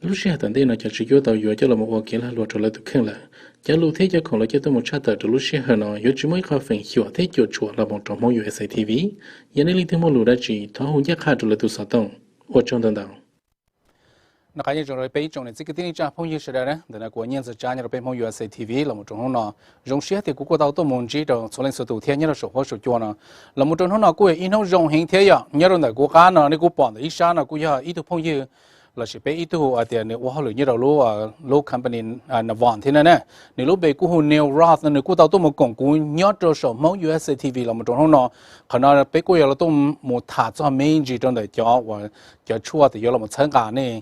lúc xưa tận đây nó chỉ chỉ tàu vừa cho là một cuộc kiến là luật trở lại từ khen là giá lưu thế cho không là cho tôi một chat từ lúc xưa hơn nó vừa chỉ mới khó phản hiểu thế cho chuột là một trong mỗi USA TV giờ này linh thêm một lũ đã chỉ tháo hôn giác khai trở lại từ sáu tông ở trong tận đầu nó cái trong rồi bây trong này chỉ cái tin chắc phong như thế đấy để nó của nhân sự cha nhà rồi phong USA TV là một trong nó trong xe thì cũng có tàu tôi muốn chỉ cho số lượng số đầu tiên nhớ là số hóa số cho nó là một trong nó của in nó rộng hình thế ya nhớ rồi này của cá nó này của bọn ít sao nó của ya ít thu phong như là chỉ bây ít thu ở tiền này hóa lượng như đầu lô company Navan thế này nè nếu lúc bây của Neil Roth này của tàu tôi một cổng của nhớ cho số máu USA TV là một trong nó khả năng bây của ya là tôi một thả cho main chỉ trong đấy cho chua thì giờ là một参加呢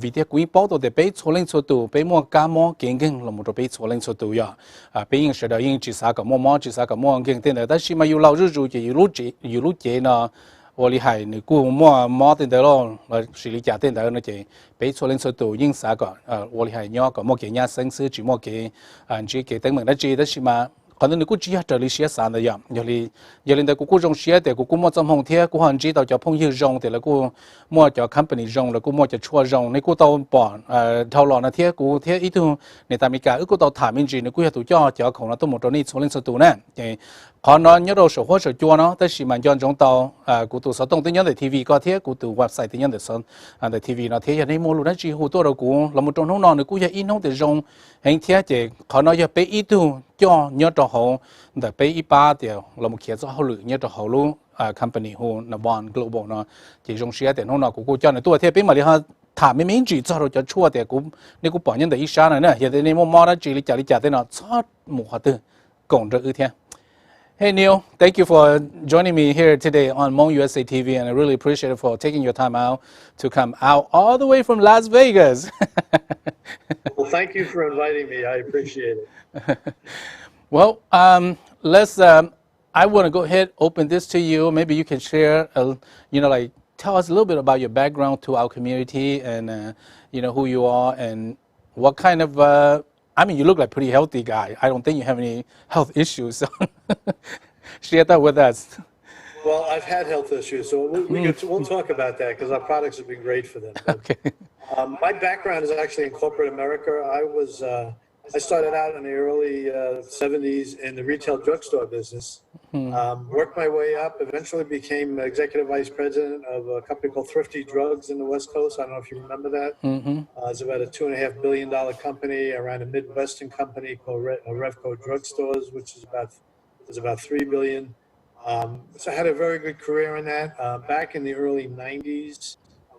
vì thế quý báo đồ để bây số lượng số đầu bây mua cá mua kinh là một bây số lượng số đầu ya bây giờ sẽ là chỉ sao cái mua chỉ sao cái mua kinh thế này, 但是嘛有老日子就有路节呢。我厉害，你估摸点得咯，是你家点得那些，比错零速度应啥个，我厉害鸟个摸给人家生死，只摸给，只给等门那只的是嘛，可能你估只要这里写啥的呀，有的估中写的，估摸怎红贴，估还知道叫朋友用的了，估摸叫 company 用了，估摸叫错用，你估到帮头老那贴，估贴一度你大米家，估到台面子，你估要都叫可能都冇到你错零速度呢，họ nói nhớ đâu số hóa số chua nó, tới khi mà chọn trong tàu, cụ tụ số đông tới nhớ để TV có thế, cụ tụ website tới nhớ để son, để TV nó thế, giờ này mua luôn đấy chỉ hỗ trợ đâu cụ, là một trong nó nữa cụ giờ in không để dùng, hình thế chứ, họ nói giờ bé ít tu cho nhớ cho họ, để bé ít ba thì là một kia cho họ lựa nhớ cho họ luôn, company họ Navan Global nó, chỉ dùng xe để nó cụ cho này tôi thế bé mà đi ha. thả mấy miếng chỉ cho rồi cho chua thì cũng nếu cũng bỏ nhân để ít sao này nè, giờ này mua đó chỉ đi trả thế nào, chót một hạt tư, cộng rồi ư thế. Hey Neil, thank you for joining me here today on Hmong USA TV, and I really appreciate it for taking your time out to come out all the way from Las Vegas. Well, thank you for inviting me. I appreciate it. Well, let's. I want to go ahead open this to you. Maybe you can share, like tell us a little bit about your background to our community, and who you are and what kind of. I mean, you look like a pretty healthy guy. I don't think you have any health issues. So share that with us. Well, I've had health issues, so we'll talk about that because our products have been great for them. Okay. My background is actually in corporate America. I started out in the early 70s in the retail drugstore business. Worked my way up, eventually became executive vice president of a company called Thrifty Drugs in the West Coast. I don't know if you remember that. It's about a $2.5 billion company. I ran a Midwestern company called Revco Drugstores, which is about $3 billion. So I had a very good career in that. Back in the early 90s,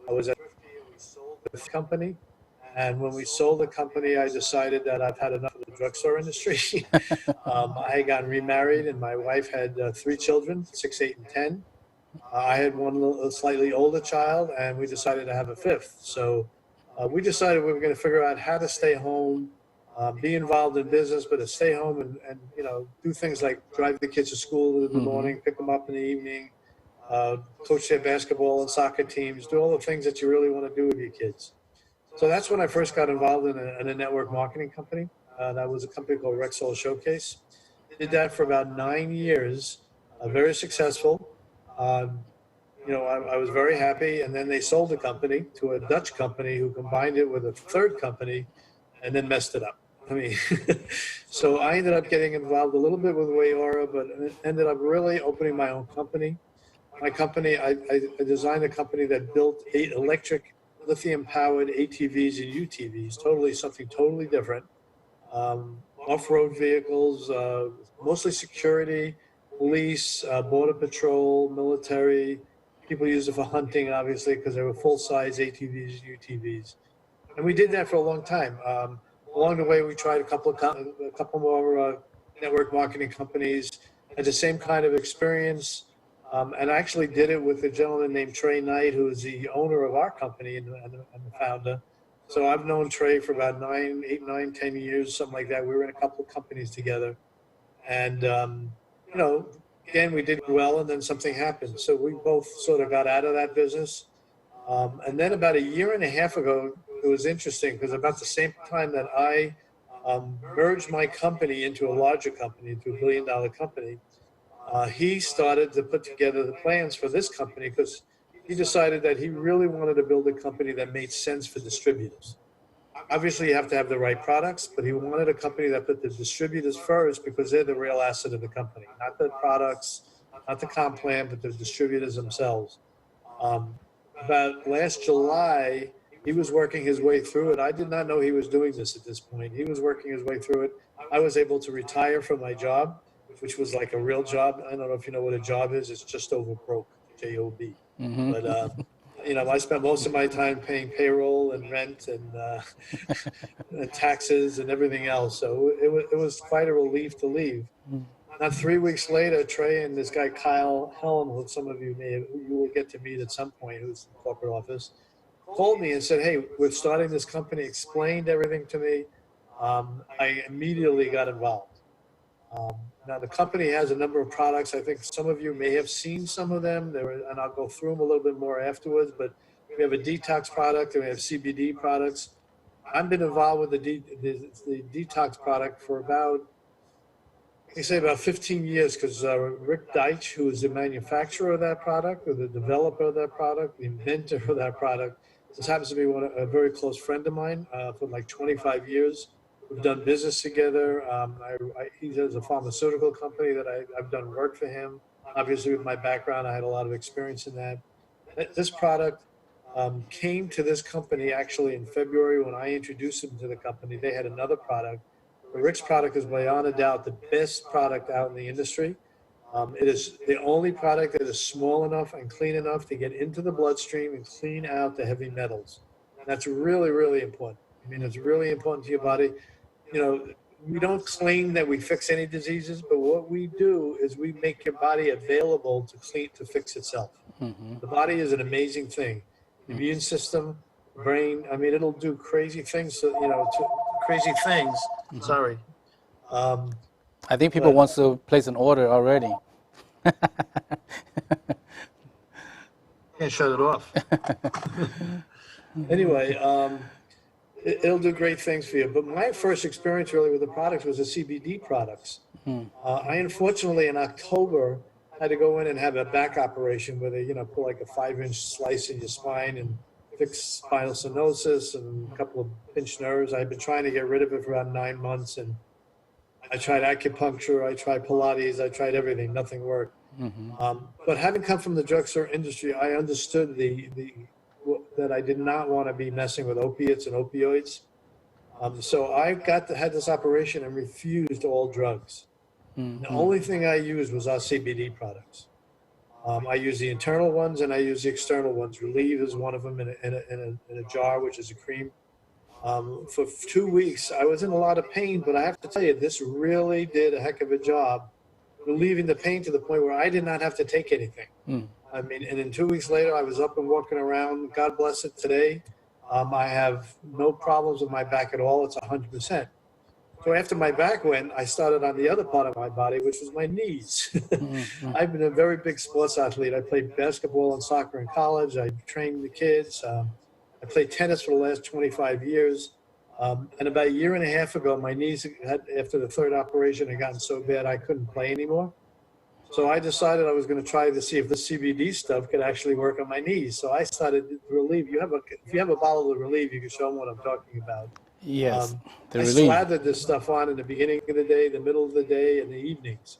I was at Thrifty and we sold the company. And when we sold the company, I decided that I've had enough of the drugstore industry. I had gotten remarried, and my wife had 3 children, 6, 8, and 10. I had one slightly older child, and we decided to have a 5th. So we decided we were going to figure out how to stay home, be involved in business, but to stay home and do things like drive the kids to school in the morning, pick them up in the evening, coach their basketball and soccer teams, do all the things that you really want to do with your kids. So that's when I first got involved in a network marketing company. That was a company called Rexall Showcase. Did that for about 9 years, very successful. I was very happy, and then they sold the company to a Dutch company who combined it with a third company and then messed it up. I mean, so I ended up getting involved a little bit with Wayora, but ended up really opening my own company. My company, I designed a company that built electric lithium-powered ATVs and UTVs, something totally different. Off-road vehicles, mostly security, police, border patrol, military. People use it for hunting, obviously, because they were full-size ATVs and UTVs. And we did that for a long time. Along the way, we tried a couple more network marketing companies. Had the same kind of experience. And I actually did it with a gentleman named Trey Knight, who is the owner of our company and the founder. So I've known Trey for about 10 years, something like that. We were in a couple of companies together. And, again, we did well, and then something happened. So we both sort of got out of that business. And then about a year and a half ago, it was interesting because about the same time that I merged my company into a larger company, into $1 billion company, he started to put together the plans for this company because he decided that he really wanted to build a company that made sense for distributors. Obviously, you have to have the right products, but he wanted a company that put the distributors first because they're the real asset of the company, not the products, not the comp plan, but the distributors themselves. About last July, he was working his way through it. I did not know he was doing this at this point. He was working his way through it. I was able to retire from my job, which was like a real job. I don't know if you know what a job is. It's just over broke, J-O-B. But I spent most of my time paying payroll and rent and taxes and everything else. So it was quite a relief to leave. Now, 3 weeks later, Trey and this guy, Kyle Helm, who some of you will get to meet at some point, who's in the corporate office, called me and said, hey, we're starting this company, explained everything to me. I immediately got involved. Now, the company has a number of products. I think some of you may have seen some of them, and I'll go through them a little bit more afterwards, but we have a detox product and we have CBD products. I've been involved with the detox product for about 15 years, because Rick Deitch, who is the manufacturer of that product, or the developer of that product, the inventor of that product, this happens to be a very close friend of mine for like 25 years. We've done business together. He has a pharmaceutical company that I've done work for him. Obviously, with my background, I had a lot of experience in that. This product came to this company actually in February when I introduced him to the company. They had another product. Rick's product is beyond a doubt the best product out in the industry. It is the only product that is small enough and clean enough to get into the bloodstream and clean out the heavy metals. That's really, really important. I mean, it's really important to your body. We don't claim that we fix any diseases, but what we do is we make your body available to fix itself. The body is an amazing thing. The immune system, brain, I mean, it'll do crazy things, crazy things. Sorry. I think people want to place an order already. Can't shut it off. Anyway, it'll do great things for you. But my first experience really with the products was the CBD products. I unfortunately in October had to go in and have a back operation where they, put like a 5-inch slice in your spine and fix spinal stenosis and a couple of pinched nerves. I've been trying to get rid of it for about 9 months, and I tried acupuncture, I tried Pilates, I tried everything. Nothing worked. But having come from the drugstore industry, I understood that I did not want to be messing with opiates and opioids. So I had this operation and refused all drugs. The only thing I used was our CBD products. I use the internal ones and I use the external ones. Relieve is one of them in a jar, which is a cream. For 2 weeks, I was in a lot of pain, but I have to tell you, this really did a heck of a job relieving the pain to the point where I did not have to take anything. I mean, and then 2 weeks later, I was up and walking around. God bless it today. I have no problems with my back at all. It's 100%. So after my back went, I started on the other part of my body, which was my knees. I've been a very big sports athlete. I played basketball and soccer in college. I trained the kids. I played tennis for the last 25 years. And about a year and a half ago, my knees, after the third operation, had gotten so bad I couldn't play anymore. So I decided I was going to try to see if the CBD stuff could actually work on my knees. So I started Relieve. If you have a bottle of Relieve, you can show them what I'm talking about. Yes, I slathered this stuff on in the beginning of the day, the middle of the day, and the evenings.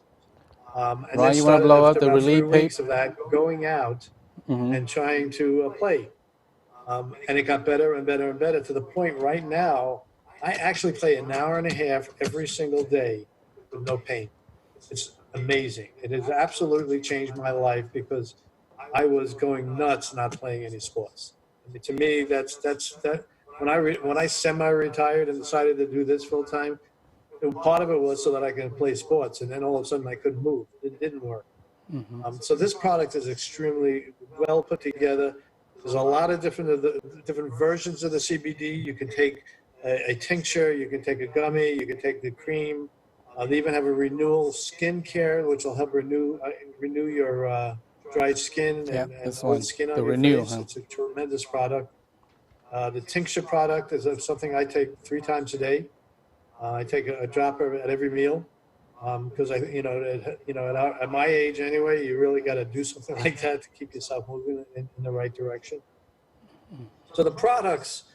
And Ron, you want to blow out the Relieve weeks of that, going out and trying to play. And it got better and better and better to the point right now, I actually play an hour and a half every single day with no pain. It's amazing. It has absolutely changed my life because I was going nuts not playing any sports. I mean, to me, that's that. When I semi-retired and decided to do this full time, part of it was so that I could play sports, and then all of a sudden I couldn't move. It didn't work. So this product is extremely well put together. There's a lot of different versions of the CBD. You can take a tincture, you can take a gummy, you can take the cream. They even have a renewal skin care, which will help renew your dried skin and old skin on your face. It's a tremendous product. The tincture product is something I take 3 times a day. I take a dropper at every meal. because at my age anyway, you really got to do something like that to keep yourself moving in the right direction. So the products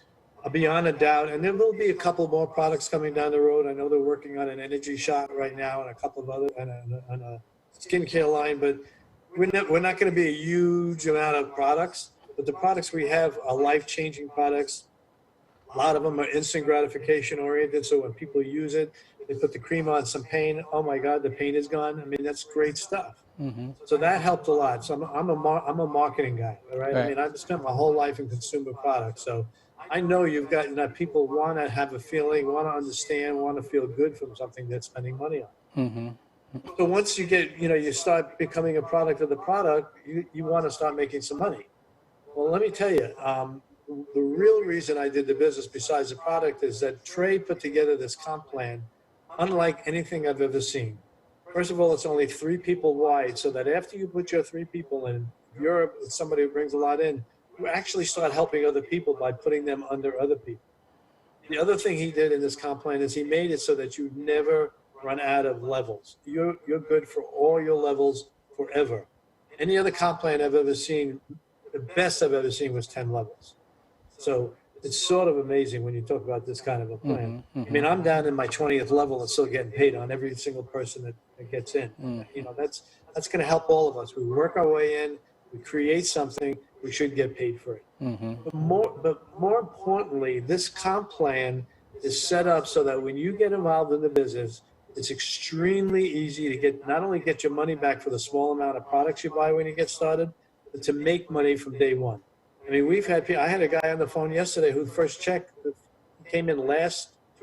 are beyond a doubt, and there will be a couple more products coming down the road. I know they're working on an energy shot right now and a couple of other, and a skincare line, but we're not going to be a huge amount of products. But the products we have are life-changing products. A lot of them are instant gratification oriented, so when people use it, they put the cream on some pain. Oh my God, the pain is gone. I mean, that's great stuff. So that helped a lot. So I'm a marketing guy, all right? I mean, I've spent my whole life in consumer products, so I know you've got people want to have a feeling, want to understand, want to feel good from something they're spending money on. So once you get, you start becoming a product of the product, you want to start making some money. Well, let me tell you, the real reason I did the business besides the product is that Trey put together this comp plan unlike anything I've ever seen. First of all, it's only 3 people wide, so that after you put your 3 people in, if you're somebody who brings a lot in, you actually start helping other people by putting them under other people. The other thing he did in this comp plan is he made it so that you never run out of levels. You're good for all your levels forever. Any other comp plan I've ever seen, the best I've ever seen was 10 levels. So it's sort of amazing when you talk about this kind of a plan. I mean, I'm down in my 20th level and still getting paid on every single person that gets in. That's going to help all of us. We work our way in, we create something, we should get paid for it. But more importantly, this comp plan is set up so that when you get involved in the business, it's extremely easy to not only get your money back for the small amount of products you buy when you get started, but to make money from day one. I mean, I had a guy on the phone yesterday whose first check came in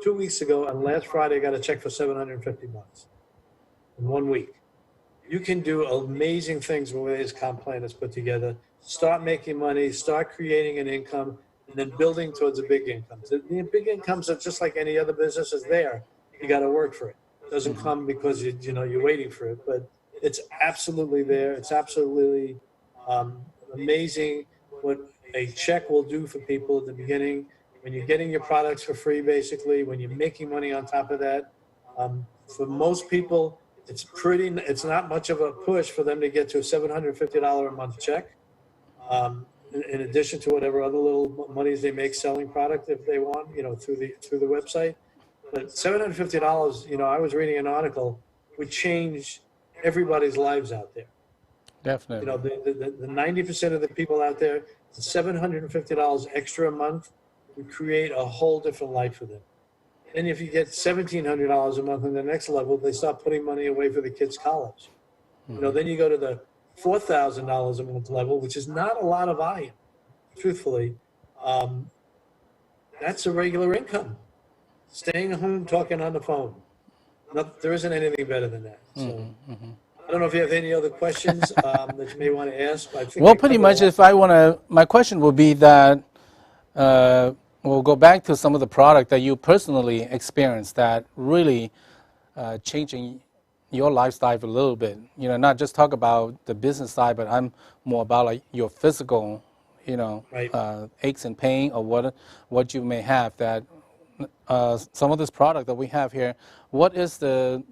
2 weeks ago, and last Friday got a check for $750 in 1 week. You can do amazing things with the way this comp plan is put together. Start making money, start creating an income, and then building towards the big incomes. The big incomes are just like any other business is there. You got to work for it. It doesn't come because you're waiting for it, but it's absolutely there. It's absolutely amazing what a check will do for people at the beginning. When you're getting your products for free, basically, when you're making money on top of that, for most people, it's not much of a push for them to get to a $750 a month check. In addition to whatever other little monies they make selling product if they want, through the website. But $750, I was reading an article, would change everybody's lives out there. Definitely. The 90% of the people out there, the $750 extra a month would create a whole different life for them. And if you get $1,700 a month in the next level, they start putting money away for the kids' college. Then you go to the $4,000 a month level, which is not a lot of volume, truthfully. That's a regular income. Staying home, talking on the phone. There isn't anything better than that. So I don't know if you have any other questions that you may want to ask. I think well, pretty much my question would be that we'll go back to some of the product that you personally experienced that really changing your lifestyle a little bit. Not just talk about the business side, but I'm more about like your physical, right. Aches and pain or what you may have that some of this product that we have here. What is to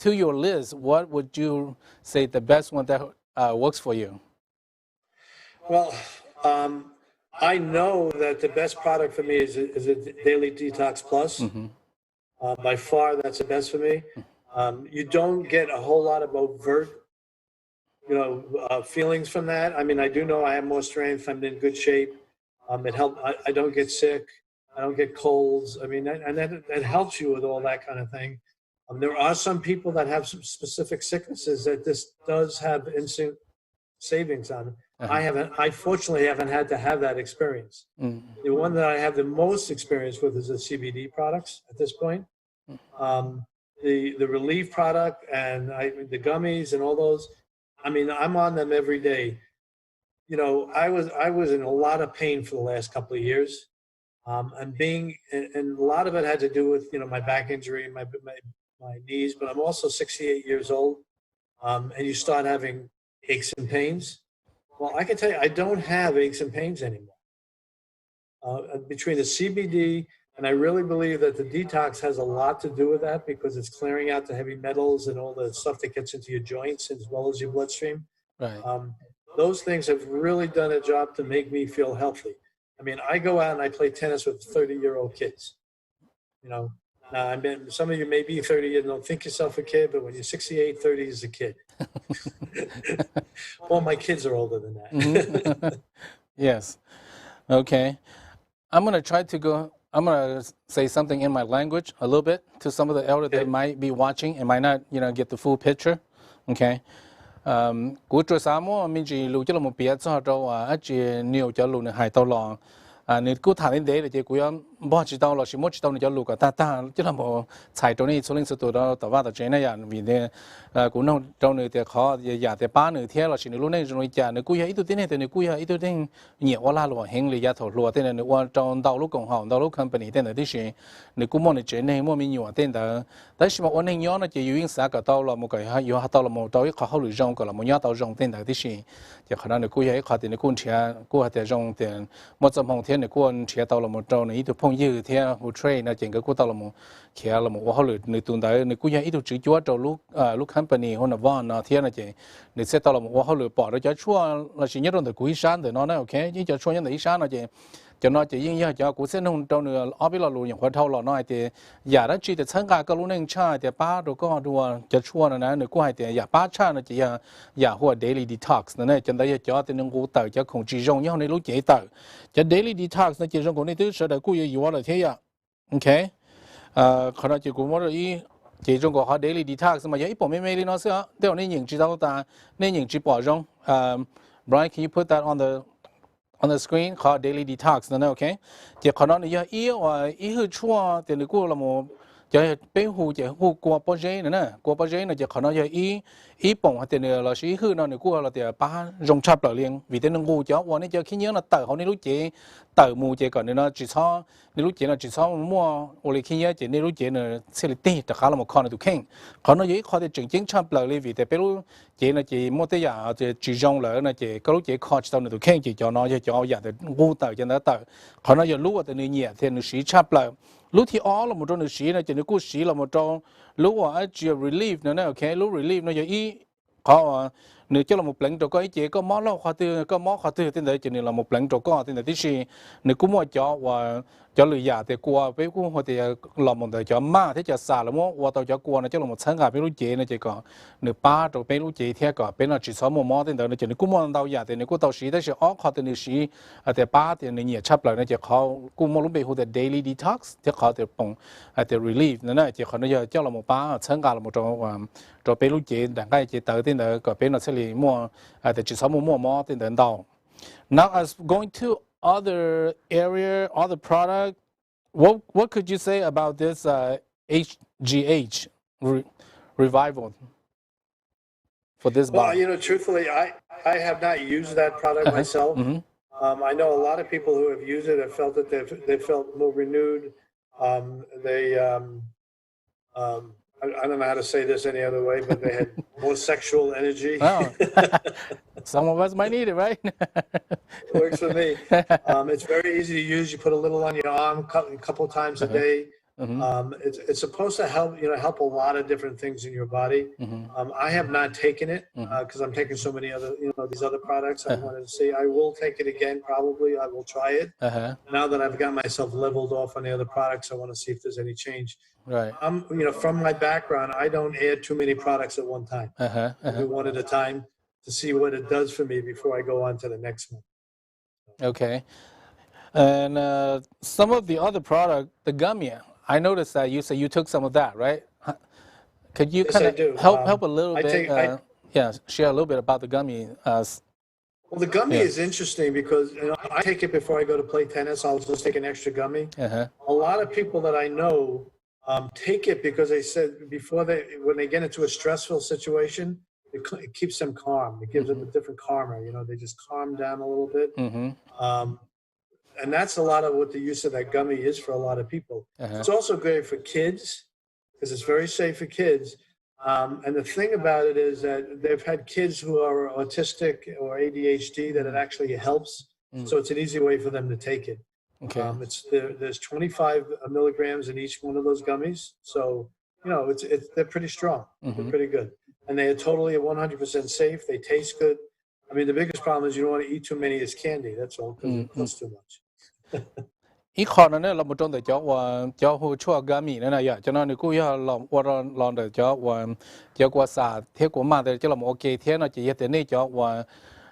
your list? What would you say the best one that works for you? Well, I know that the best product for me is a Daily Detox Plus. By far, that's the best for me. You don't get a whole lot of overt, feelings from that. I mean, I do know I have more strength. I'm in good shape. It helps. I don't get sick. I don't get colds. I mean, and that helps you with all that kind of thing. There are some people that have some specific sicknesses that this does have instant savings on. I fortunately haven't had to have that experience. The one that I have the most experience with is the CBD products at this point. The relief product and the gummies and all those. I mean, I'm on them every day. I was in a lot of pain for the last couple of years. And a lot of it had to do with, my back injury and my knees, but I'm also 68 years old. And you start having aches and pains. Well, I can tell you, I don't have aches and pains anymore. Between the CBD And I really believe that the detox has a lot to do with that because it's clearing out the heavy metals and all the stuff that gets into your joints as well as your bloodstream. Right. Those things have really done a job to make me feel healthy. I mean, I go out and I play tennis with 30-year-old kids. You know, now I mean, some of you may be 30 and don't think yourself a kid, but when you're 68, 30 is a kid. Well, my kids are older than that. Yes. Okay. I'm going to try to go. I'm going to say something in my language a little bit to some of the elders that might be watching and might not, get the full picture. Okay. Cú trôi xa mua mình chỉ lưu cho là một bé cho đâu chỉ nhiều cho lưu này hai tàu lò nếu cú thả đến đấy là chỉ cú bỏ chỉ tàu là chỉ một chỉ tàu này cho lưu cả ta chứ là một chạy trâu này số lượng số tuổi đó tàu vào tàu trên này vì thế cú nông trâu này thì khó giờ thì ba nữa thế là chỉ lưu này rồi giờ nếu cú ít tuổi này thì nếu cú ít tuổi này nhiều quá là lúa hình lý giá thầu lúa thế này nếu qua trong tàu lúc cộng hòa tàu lúc company thế này thì chỉ nếu cú mua này trên này mua mình nhiều thế nàyแต่是ว่าวันนี้ย้อนจะอยู่ยิ่งสากตาวเราโมกุยอยู่หาตาวเราโมตาวอีกเขาหรือจงก็เราโมย้อนตาวจงเต็นแต่ที่สิ่งจะขนาดนี้กูยังให้เขาเต็นกูเชียกูหาแต่จงเต็นหมดจำพงเทียนกูเชียตาวเราโมจงในอีตัวพงยืดเทียหูเทรนนะเจงก็กูตาวเราโมเขียเราโมว่าเขาหรือในตุนแต่ในกูยังอีตัวจืดจ้วจลูกคัมปานีคนนาวานนะเทียนะเจในเซตตาวเราโมว่าเขาหรือปอดเราจะช่วยเราสิ่งนี้เราแต่กูอีสานแต่น้องนะโอเคยิ่งจะช่วยยังแต่อีสานนะเจcho nó chỉ riêng như cho cú sẽ nông trong nửa ở bên là lùi những khoản thâu là nói thì giả đã chỉ để参加cái lúc nên cha thì ba đồ có đùa cho chua nữa nè cũng hay thì giả ba cha nó chỉ giả hoa daily detox nữa cho nên cho thì nông cú tự cho không chỉ dùng nhau này lúc chỉ tự cho daily detox nó chỉ dùng của này thứ sẽ được cú yêu là thế à ok còn nó chỉ cú mỗi ý chỉ dùng của họ daily detox mà ít bỏ mấy đi nó sẽ đều nên những chỉ đâu ta nên những chỉ bỏ dùng Brian, can you put that on the screen called daily detox นะ okay จะขนาดนี้อีว่าอีคือชั่วแต่ในกูเราโมจะเป็นหูจะหูกลัวปอเจนะกลัวปอเจนะจะขนาดอีป่งแต่เนี่ยเราชี้คือเราในกูเราแต่ป้ารองชับเราเลี้ยงวิธีนึงกูจะวันนี้จะขี้เยอะนะเต่าเขาในรู้เจเต่ามูเจก่อนเนี่ยนะจีซ้อในรู้เจนะจีซ้อมั่วโอลิขี้เยอะเจในรู้เจเนี่ยเซลิตี้แต่ขาเราหมดคอนในตุกเข่งขนาดนี้เขาจะจริงชับเราเลยวิธีเป็นรู้เจนะเจมั่วแต่อย่างจะจีจงเลยนะเจก็รู้เจคอจะต้องในตุกเข่งจีจอน้อยจะอย่างแต่กูเต่าจะนะเต่าขนาดนี้รู้ว่าแต่เนี่ยเทียนสีชับเรารู้ที่อ๋อเราหมดตรงสีนะจะนึกกูสีเราหมดตรงรู้ว่าจะ relief นะโอเครู้ relief นะจะอีเขาเนื้อจะเราหมดเปล่งตัวก็ไอ้เจ๊ก็มอเราขอตือก็มอขอตือที่ไหนจะเนี่ยเราหมดเปล่งตัวก็ที่ไหนที่สีเนื้อกูมั่วจ่อว่าจ่อหรือยาแต่กลัวไปกูหัวแต่เราหมดแต่จ่อมาที่จะสาเรามั่วว่าตัวจ่อกลัวนะจะเราหมดสังกัดไปรู้เจ๊นะเจ๊ก็เนื้อป้าตัวไปรู้เจ๊เท่าก็เป็นเราจีสมมอที่ไหนจะเนี่ยกูมั่วเรายาแต่เนี่ยกูตัวสีแต่สีอ๋อขอแต่เนี่ยสีแต่ป้าแต่เนี่ยชับเลยนะจะเขากูมั่วรู้ไปหัวแต่ daily detox จะเขาแต่ปงแต่ relief นั่นแหละจะเขาเนี่ยเจ้าเราหมดป้าสังกัดเราหมดตัวไปรู้เจ๊แต่ก็เจ๊เต๋อที่ไหนก็เป็นเราเฉลี่ยมั่วแต่จีสมมั่วมอที่ไหนดาว now as going to other area other product what could you say about this HGH revival for this body? Well, truthfully, I have not used that product myself. I know a lot of people who have used it have felt that they felt more renewed. I don't know how to say this any other way, but they had more sexual energy. Oh. Some of us might need it, right? It works for me. It's very easy to use. You put a little on your arm a couple times a day. It's supposed to help a lot of different things in your body. I have not taken it because I'm taking so many other, these other products. I wanted to see. I will take it again, probably. I will try it. Now that I've got myself leveled off on the other products, I want to see if there's any change. Right. From my background, I don't add too many products at one time. I do one at a time to see what it does for me before I go on to the next one. Okay. And some of the other product, the gummy, I noticed that you say you took some of that, right? Could you kind of help a little bit? Share a little bit about the gummy. Well, the gummy is interesting because I take it before I go to play tennis. I'll just take an extra gummy. A lot of people that I know take it because they said when they get into a stressful situation, it keeps them calm. It gives them a different karma. They just calm down a little bit. And that's a lot of what the use of that gummy is for a lot of people. It's also great for kids because it's very safe for kids. And the thing about it is that they've had kids who are autistic or ADHD that it actually helps. So it's an easy way for them to take it. Okay. There's 25 milligrams in each one of those gummies, so they're pretty strong. They're pretty good, and they are totally 100% safe. They taste good. I mean, the biggest problem is you don't want to eat too many as candy. That's all, because it costs too much. 一考呢，那么中的叫我叫胡错个米呢呀，就那你故要老我让的叫我叫过啥，贴过嘛的，就那么 OK 天呢，就也得那叫我。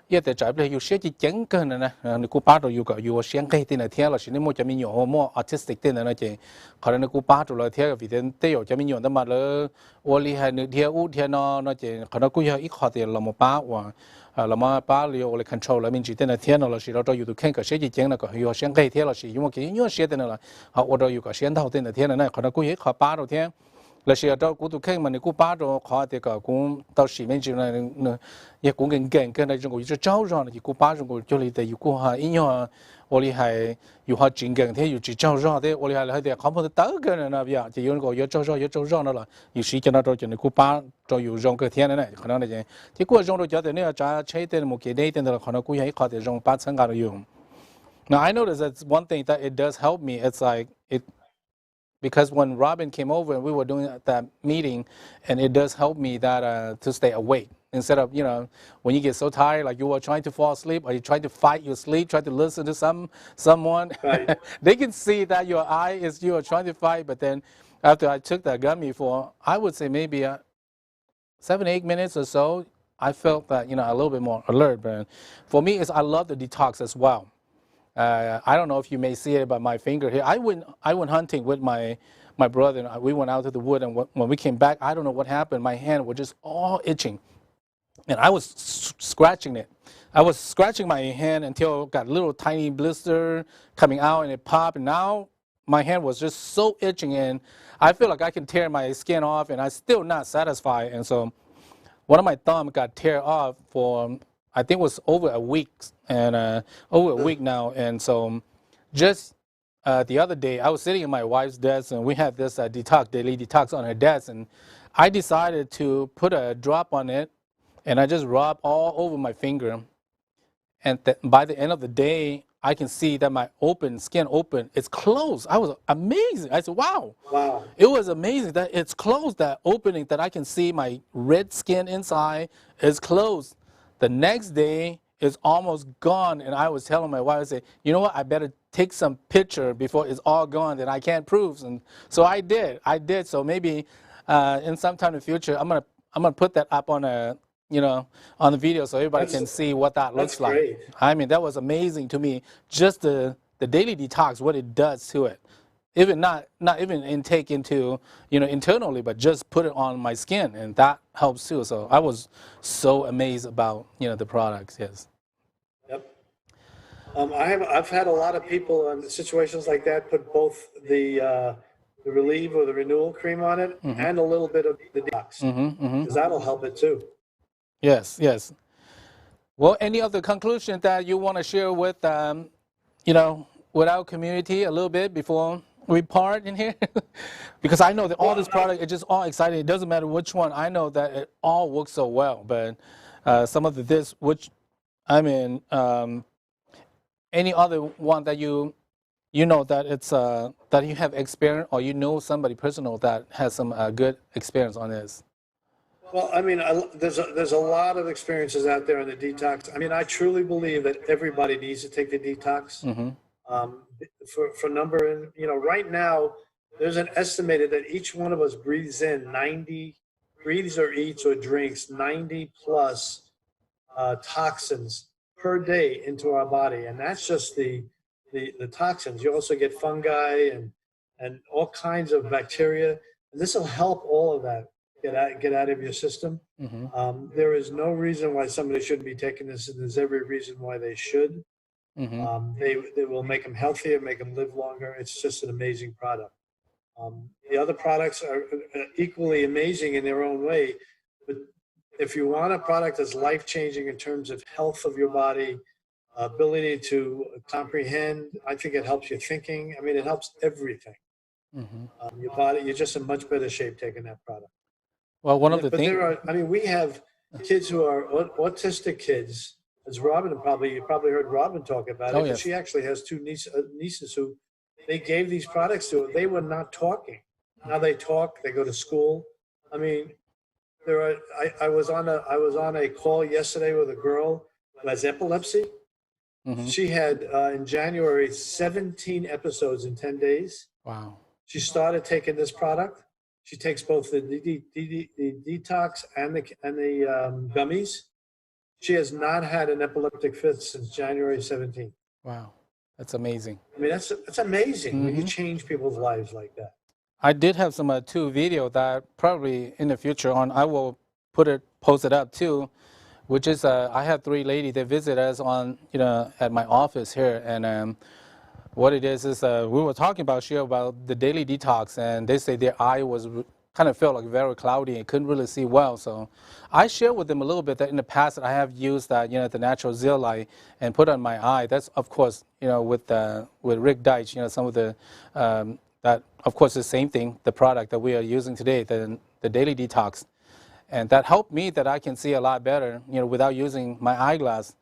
也得在不了有些就讲个呢，你古巴都有个有先给的那天了，是你莫叫民用莫 artistic 的那件，可能你古巴都了天个为的得有叫民用的嘛了，我厉害你天五天呢那件，可能古要一考的了么巴哇，了么巴了我来 control 了民主的那天了是了都有都看个些就讲那个有先给天了是因为给有些的了，好我都有个先头的那天了呢，可能古一考巴都天。là sẽ đó cũng tụi mình cũng bắt đầu khó thì cả cũng tao chỉ mình chỉ là也cũng cái này chúng tôi cháu rồi thì cũng bắt chúng tôi lấy từ cũng ha ý nhau 我哋係要學專業嘅，要只招商的，我哋係喺啲看到嘅人那邊，就有個要招商的啦，有時間到就你古巴就有用個天的呢，可能那些，結果用到就係呢個揸車的冇幾呢的，可能估係靠啲用八成嘅用。Now I noticed that's one thing that it does help me. It's like it. Because when Robin came over and we were doing that meeting, and it does help me that to stay awake instead of when you get so tired, like you were trying to fall asleep or you trying to fight your sleep, try to listen to someone. Right. They can see that your eye is you are trying to fight, but then after I took that gummy for I would say maybe 7-8 minutes or so, I felt that a little bit more alert. But for me, I love the detox as well. I don't know if you may see it by my finger here. I went hunting with my brother, and we went out to the wood, and when we came back, I don't know what happened. My hand was just all itching, and I was scratching it. I was scratching my hand until it got a little tiny blister coming out, and it popped, and now my hand was just so itching, and I feel like I can tear my skin off, and I'm still not satisfied. And so one of my thumbs got tear off for I think it was over a week and over a week now. And so just the other day, I was sitting at my wife's desk and we had this daily detox on her desk. And I decided to put a drop on it and I just rubbed all over my finger. And by the end of the day, I can see that my skin open, it's closed. I was amazing. I said, wow. It was amazing that it's closed, that opening, that I can see my red skin inside is closed. The next day, it's almost gone, and I was telling my wife, I said, you know what, I better take some picture before it's all gone, that I can't prove. And so I did. So maybe in some time in the future, I'm gonna put that up on on the video so everybody can see what that looks like. Great. I mean, that was amazing to me. Just the daily detox, what it does to it. Even not even intake into internally, but just put it on my skin, and that helps too. So I was so amazed about the products. Yes. Yep. I've had a lot of people in situations like that put both the relieve or the renewal cream on it and a little bit of the detox, because that'll help it too. Yes. Well, any other conclusion that you want to share with with our community a little bit before we part in here? Because I know that all this product is just all exciting. It doesn't matter which one. I know that it all works so well, but some of this, which I mean, any other one that you know that it's that you have experience, or somebody personal that has some good experience on this. Well, I mean, there's a lot of experiences out there in the detox. I mean, I truly believe that everybody needs to take the detox. For number, right now, there's an estimated that each one of us breathes or eats or drinks 90 plus toxins per day into our body, and that's just the toxins. You also get fungi and all kinds of bacteria, and this will help all of that get out of your system. There is no reason why somebody shouldn't be taking this, and there's every reason why they should. They will make them healthier, make them live longer. It's just an amazing product. The other products are equally amazing in their own way, but if you want a product that's life-changing in terms of health of your body, ability to comprehend, I think it helps your thinking. I mean, it helps everything. Your body, you're just in much better shape taking that product. Well, one of the things. We have kids who are autistic kids, as Robin you probably heard Robin talk about it. Yes. She actually has two nieces who they gave these products to. They were not talking. Now they talk. They go to school. I mean, I was on a call yesterday with a girl who has epilepsy. Mm-hmm. She had in January 17 episodes in 10 days. Wow. She started taking this product. She takes both the detox and the gummies. She has not had an epileptic fit since January 17th. Wow, that's amazing. I mean, that's amazing when you change people's lives like that. I did have some two video that probably in the future on I will post it up too, which is I have 3 ladies that visit us on at my office here, and what it is we were talking about the daily detox, and they say their eye was kind of felt like very cloudy and couldn't really see well. So I shared with them a little bit that in the past that I have used that the natural zeolite and put on my eye. That's of course with Rick Deitch, some of the that of course the same thing, the product that we are using today, the daily detox, and that helped me that I can see a lot better without using my eyeglass.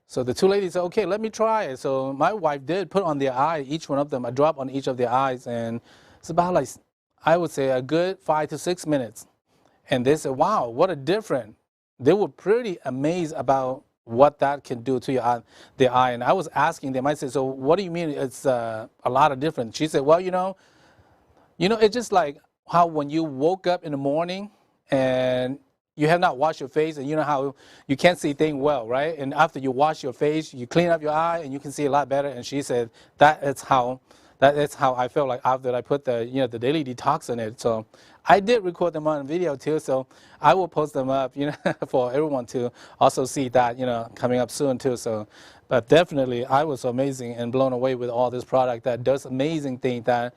So the 2 ladies said, okay, let me try it. So my wife did put on their eye, each one of them, a drop on each of their eyes. And it's about like, I would say a good 5 to 6 minutes. And they said, wow, what a difference. They were pretty amazed about what that can do to their eye. And I was asking them, I said, so what do you mean it's a lot of difference? She said, well, it's just like how when you woke up in the morning and you have not washed your face, and you know how you can't see things well, right? And after you wash your face, you clean up your eye, and you can see a lot better. And she said that is how I felt like after I put the daily detox in it. So I did record them on video too. So I will post them up, for everyone to also see that, coming up soon too. So, but definitely I was amazing and blown away with all this product that does amazing things that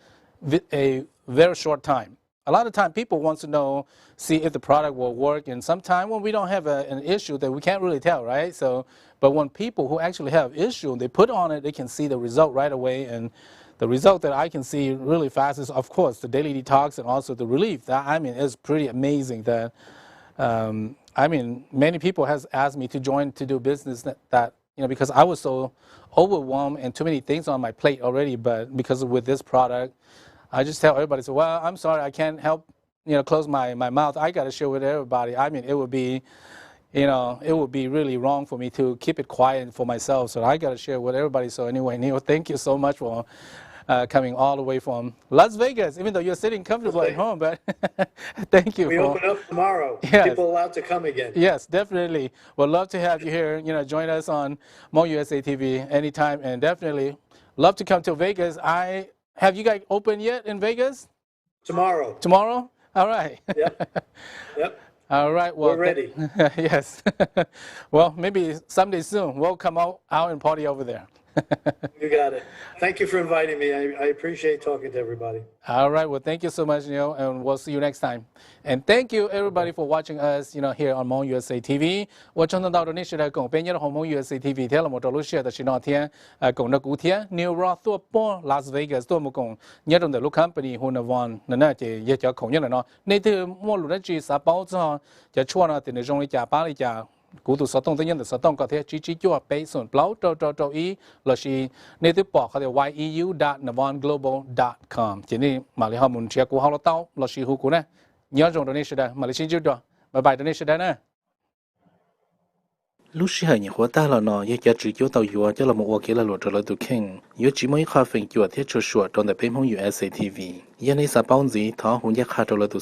a very short time. A lot of time people want to see if the product will work, and sometimes when we don't have an issue that we can't really tell, right? So, but when people who actually have issue, they put on it, they can see the result right away, and the result that I can see really fast is, of course, the daily detox and also the relief. That, it's pretty amazing that, many people has asked me to join to do business that because I was so overwhelmed and too many things on my plate already, but because with this product, I just tell everybody, so, well, I'm sorry, I can't help, close my mouth. I got to share with everybody. It would be, it would be really wrong for me to keep it quiet for myself. So I got to share with everybody. So anyway, Neil, thank you so much for coming all the way from Las Vegas, even though you're sitting comfortably at home, but thank you. We open up tomorrow. Yes. People allowed to come again. Yes, definitely. We'd love to have you here, join us on Hmong USA TV anytime, and definitely love to come to Vegas. Have you guys opened yet in Vegas? Tomorrow. Tomorrow? All right. Yep. All right. Well, we're ready. Yes. Well, maybe someday soon we'll come out and party over there. You got it. Thank you for inviting me. I appreciate talking to everybody. All right. Well, thank you so much, Neil, and we'll see you next time. And thank you, everybody, for watching us, here on Hmong USA TV. 我从头到尾是来讲别人的 Hmong USA TV 听了我走路写的是那天讲的古天 New Roth ตัวป้อ Las Vegas ตัวมุกงเนี่ยตรงแต่ลูก company หุ่น Navan นั่นน่ะจะ也จะของเนี่ยเนาะในที่มั่วหลุดจีสา包之后จะชวนเราแต่ในตรงนี้จะป้าเลยจะ กูตัวสตองตัวยันตัวสตองก็เท่จีจั่วไปส่วนเปล่าโจอีเราชีในที่ปอกเขาเรียก yeu.navanglobal.com ทีนี้มาเลยข้อมูลเชียร์กูเขาเราเต้าเราชีหูกูนะย้อนตรงนี้สุดมาเลยชี้จุดตัวบายตรงนี้สุดนะ lúc xưa những hoa ta là nó giờ chỉ cho tàu dừa cho là một ô kia là lụt rồi tụ khen giờ chỉ mới khai phèn dừa thiết cho sủa trong tại bên Hmong USA TV giờ này sao bao gì thọ hôn giác khai rồi tụ